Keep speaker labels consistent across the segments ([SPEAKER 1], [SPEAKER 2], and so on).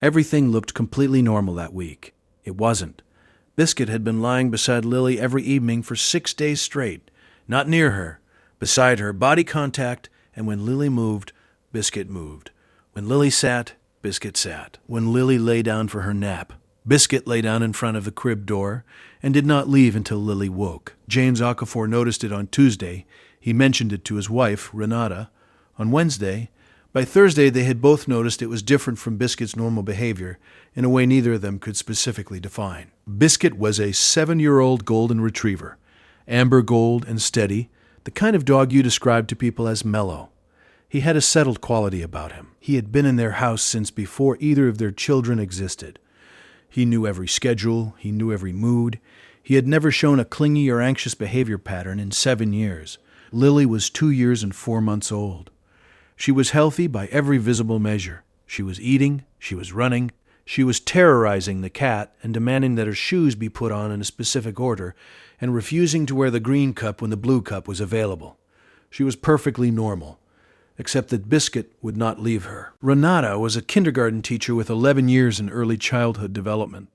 [SPEAKER 1] Everything looked completely normal that week. It wasn't. Biscuit had been lying beside Lily every evening for 6 days straight. Not near her, beside her, body contact, and when Lily moved, Biscuit moved. When Lily sat, Biscuit sat. When Lily lay down for her nap, Biscuit lay down in front of the crib door and did not leave until Lily woke. James Okafor noticed it on Tuesday. He mentioned it to his wife, Renata, on Wednesday. By Thursday, they had both noticed it was different from Biscuit's normal behavior in a way neither of them could specifically define. Biscuit was a 7-year-old golden retriever, amber gold and steady, the kind of dog you describe to people as mellow. He had a settled quality about him. He had been in their house since before either of their children existed. He knew every schedule, he knew every mood. He had never shown a clingy or anxious behavior pattern in 7 years. Lily was 2 years and 4 months old. She was healthy by every visible measure. She was eating, she was running, she was terrorizing the cat and demanding that her shoes be put on in a specific order and refusing to wear the green cup when the blue cup was available. She was perfectly normal, except that Biscuit would not leave her. Renata was a kindergarten teacher with 11 years in early childhood development.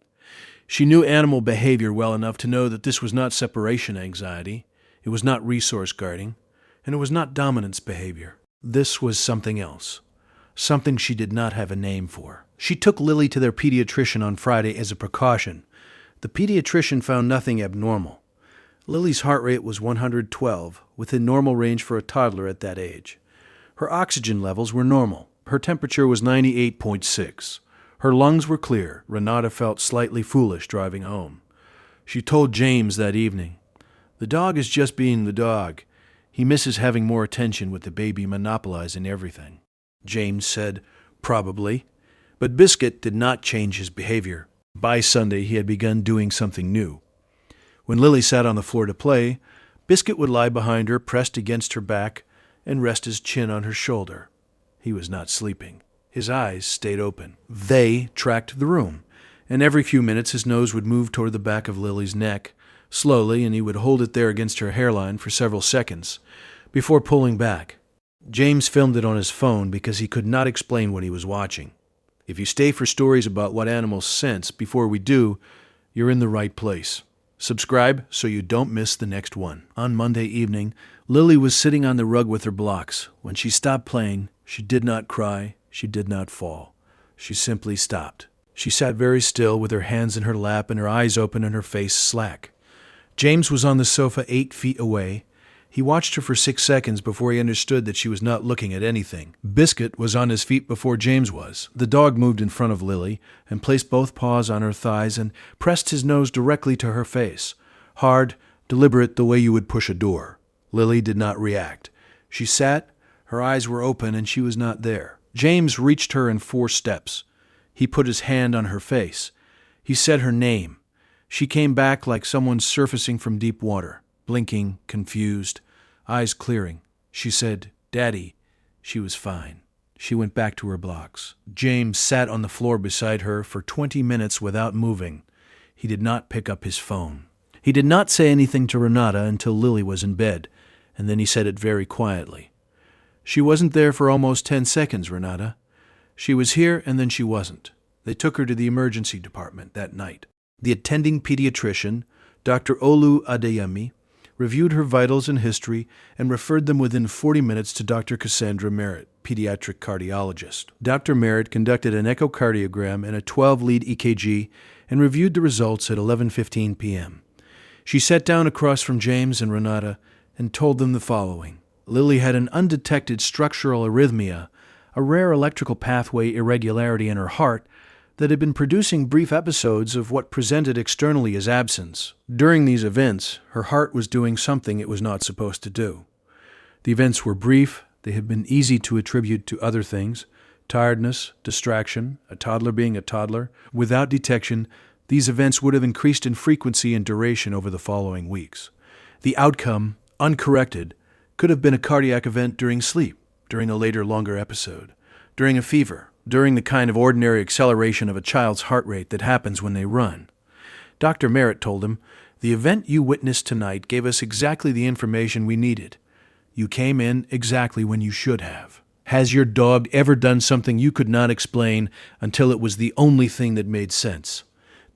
[SPEAKER 1] She knew animal behavior well enough to know that this was not separation anxiety, it was not resource guarding, and it was not dominance behavior. This was something else, something she did not have a name for. She took Lily to their pediatrician on Friday as a precaution. The pediatrician found nothing abnormal. Lily's heart rate was 112, within normal range for a toddler at that age. Her oxygen levels were normal. Her temperature was 98.6. Her lungs were clear. Renata felt slightly foolish driving home. She told James that evening, "The dog is just being the dog. He misses having more attention with the baby monopolizing everything." James said, "Probably." But Biscuit did not change his behavior. By Sunday, he had begun doing something new. When Lily sat on the floor to play, Biscuit would lie behind her, pressed against her back, and rest his chin on her shoulder. He was not sleeping. His eyes stayed open. They tracked the room, and every few minutes his nose would move toward the back of Lily's neck, slowly, and he would hold it there against her hairline for several seconds, before pulling back. James filmed it on his phone because he could not explain what he was watching. If you stay for stories about what animals sense before we do, you're in the right place. Subscribe so you don't miss the next one. On Monday evening, Lily was sitting on the rug with her blocks. When she stopped playing, she did not cry, she did not fall. She simply stopped. She sat very still with her hands in her lap and her eyes open and her face slack. James was on the sofa 8 feet away. He watched her for 6 seconds before he understood that she was not looking at anything. Biscuit was on his feet before James was. The dog moved in front of Lily and placed both paws on her thighs and pressed his nose directly to her face. Hard, deliberate, the way you would push a door. Lily did not react. She sat, her eyes were open, and she was not there. James reached her in 4 steps. He put his hand on her face. He said her name. She came back like someone surfacing from deep water, blinking, confused, eyes clearing. She said, "Daddy." She was fine. She went back to her blocks. James sat on the floor beside her for 20 minutes without moving. He did not pick up his phone. He did not say anything to Renata until Lily was in bed, and then he said it very quietly. "She wasn't there for almost 10 seconds, Renata. She was here and then she wasn't." They took her to the emergency department that night. The attending pediatrician, Dr. Olu Adeyemi, reviewed her vitals and history and referred them within 40 minutes to Dr. Cassandra Merritt, pediatric cardiologist. Dr. Merritt conducted an echocardiogram and a 12-lead EKG and reviewed the results at 11:15 p.m. She sat down across from James and Renata and told them the following. Lily had an undetected structural arrhythmia, a rare electrical pathway irregularity in her heart that had been producing brief episodes of what presented externally as absence. During these events, her heart was doing something it was not supposed to do. The events were brief, they had been easy to attribute to other things, tiredness, distraction, a toddler being a toddler. Without detection, these events would have increased in frequency and duration over the following weeks. The outcome, uncorrected, could have been a cardiac event during sleep, during a later, longer episode, during a fever, during the kind of ordinary acceleration of a child's heart rate that happens when they run. Dr. Merritt told him, "The event you witnessed tonight gave us exactly the information we needed. You came in exactly when you should have. Has your dog ever done something you could not explain until it was the only thing that made sense?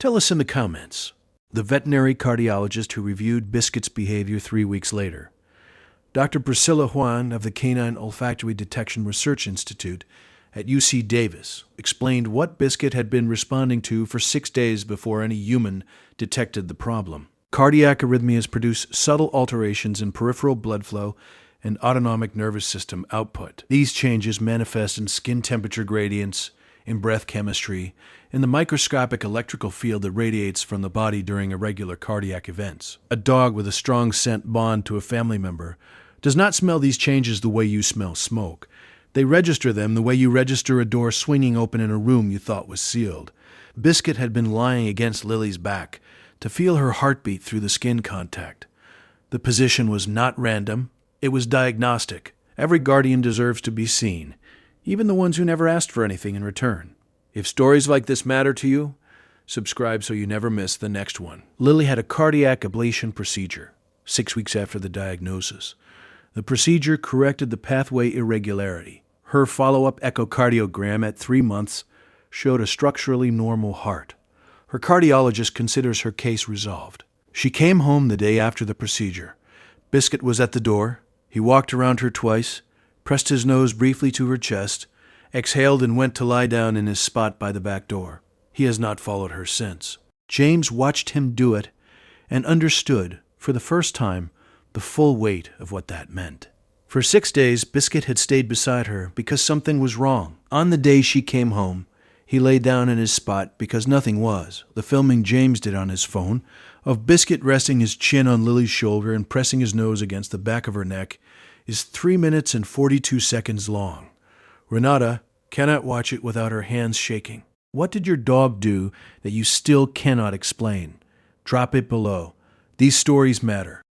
[SPEAKER 1] Tell us in the comments. The veterinary cardiologist who reviewed Biscuit's behavior 3 weeks later. Dr. Priscilla Juan of the Canine Olfactory Detection Research Institute at UC Davis explained what Biscuit had been responding to for 6 days before any human detected the problem. Cardiac arrhythmias produce subtle alterations in peripheral blood flow and autonomic nervous system output. These changes manifest in skin temperature gradients, in breath chemistry, in the microscopic electrical field that radiates from the body during irregular cardiac events. A dog with a strong scent bond to a family member does not smell these changes the way you smell smoke. They register them the way you register a door swinging open in a room you thought was sealed. Biscuit had been lying against Lily's back to feel her heartbeat through the skin contact. The position was not random. It was diagnostic. Every guardian deserves to be seen, even the ones who never asked for anything in return. If stories like this matter to you, subscribe so you never miss the next one. Lily had a cardiac ablation procedure 6 weeks after the diagnosis. The procedure corrected the pathway irregularity. Her follow-up echocardiogram at 3 months showed a structurally normal heart. Her cardiologist considers her case resolved. She came home the day after the procedure. Biscuit was at the door. He walked around her twice, pressed his nose briefly to her chest, exhaled and went to lie down in his spot by the back door. He has not followed her since. James watched him do it and understood, for the first time, the full weight of what that meant. For 6 days, Biscuit had stayed beside her because something was wrong. On the day she came home, he lay down in his spot because nothing was. The filming James did on his phone of Biscuit resting his chin on Lily's shoulder and pressing his nose against the back of her neck is 3 minutes and 42 seconds long. Renata cannot watch it without her hands shaking. What did your dog do that you still cannot explain? Drop it below. These stories matter.